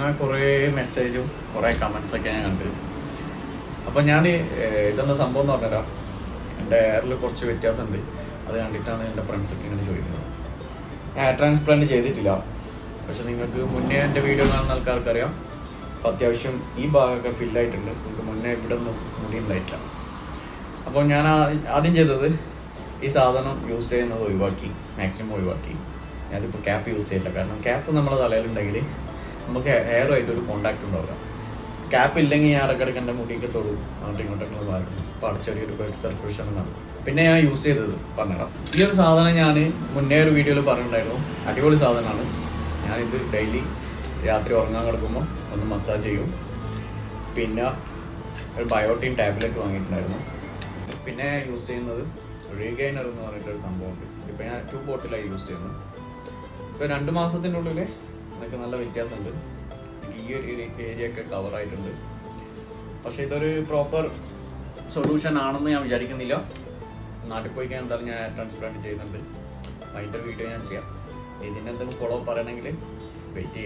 ഇങ്ങനെ കുറേ മെസ്സേജും കുറേ കമൻസൊക്കെ ഞാൻ കണ്ടു. അപ്പോൾ ഞാൻ ഇതെന്താ സംഭവം എന്ന് പറഞ്ഞുതരാം. എൻ്റെ ഹെയറിൽ കുറച്ച് വ്യത്യാസമുണ്ട്. അത് കണ്ടിട്ടാണ് എൻ്റെ ഫ്രണ്ട്സൊക്കെ ഇങ്ങനെ ചോദിക്കുന്നത്. ഹെയർ ട്രാൻസ്പ്ലാന്റ് ചെയ്തിട്ടില്ല, പക്ഷെ നിങ്ങൾക്ക് മുന്നേ എൻ്റെ വീഡിയോ കാണുന്ന ആൾക്കാർക്കറിയാം. അപ്പോൾ അത്യാവശ്യം ഈ ഭാഗമൊക്കെ ഫില്ലായിട്ടുണ്ട്. നിങ്ങൾക്ക് മുന്നേ ഇവിടെ ഒന്നും മുടി ഉണ്ടായിട്ടില്ല. അപ്പോൾ ഞാൻ ആദ്യം ചെയ്തത് ഈ സാധനം യൂസ് ചെയ്യുന്നത് ഒഴിവാക്കി, മാക്സിമം ഒഴിവാക്കി. ഞാനിപ്പോൾ ക്യാപ്പ് യൂസ് ചെയ്യില്ല. കാരണം ക്യാപ്പ് നമ്മുടെ തലയിലുണ്ടെങ്കിൽ നമുക്ക് ഹെയറുമായിട്ടൊരു കോണ്ടാക്ട് ഉണ്ടാവില്ല. ക്യാപ്പ് ഇല്ലെങ്കിൽ ഞാൻ ഇടയ്ക്കിടയ്ക്ക് എൻ്റെ മുടിയൊക്കെ തൊടും, അങ്ങോട്ടും ഇങ്ങോട്ടൊക്കെ മാറും. അപ്പോൾ അവിടെ ചെറിയൊരു ബ്ലഡ് സർക്കുലേഷൻ നടക്കും. പിന്നെ ഞാൻ യൂസ് ചെയ്തത് പറഞ്ഞുതരാം. ഈ ഒരു സാധനം ഞാൻ മുന്നേ ഒരു വീഡിയോയിൽ പറഞ്ഞിട്ടുണ്ടായിരുന്നു. അടിപൊളി സാധനമാണ്. ഞാനിത് ഡെയിലി രാത്രി ഉറങ്ങാൻ കിടക്കുമ്പോൾ ഒന്ന് മസാജ് ചെയ്യും. പിന്നെ ഒരു ബയോട്ടിൻ ടാബ്ലറ്റ് വാങ്ങിയിട്ടുണ്ടായിരുന്നു. പിന്നെ യൂസ് ചെയ്യുന്നത് റീഗൈനർ എന്ന് പറഞ്ഞിട്ടൊരു സംഭവമുണ്ട്. ഇപ്പോൾ ഞാൻ 2 ബോട്ടിലായി യൂസ് ചെയ്യുന്നത്. ഇപ്പോൾ 2 മാസത്തിനുള്ളിൽ എനിക്ക് നല്ല വ്യത്യാസമുണ്ട്. ഈ ഒരു ഏരിയ ഒക്കെ കവറായിട്ടുണ്ട്. പക്ഷേ ഇതൊരു പ്രോപ്പർ സൊല്യൂഷൻ ആണെന്ന് ഞാൻ വിചാരിക്കുന്നില്ല. നാട്ടിൽ പോയി എന്തായാലും ഞാൻ ഹെയർ ട്രാൻസ്പ്ലാന്റ് ചെയ്യുന്നുണ്ട്. അതിൻ്റെ വീഡിയോ ഞാൻ ചെയ്യാം. ഇതിനെന്തെങ്കിലും ഫോളോ പറയണമെങ്കിൽ വെയിറ്റ് ചെയ്യാം.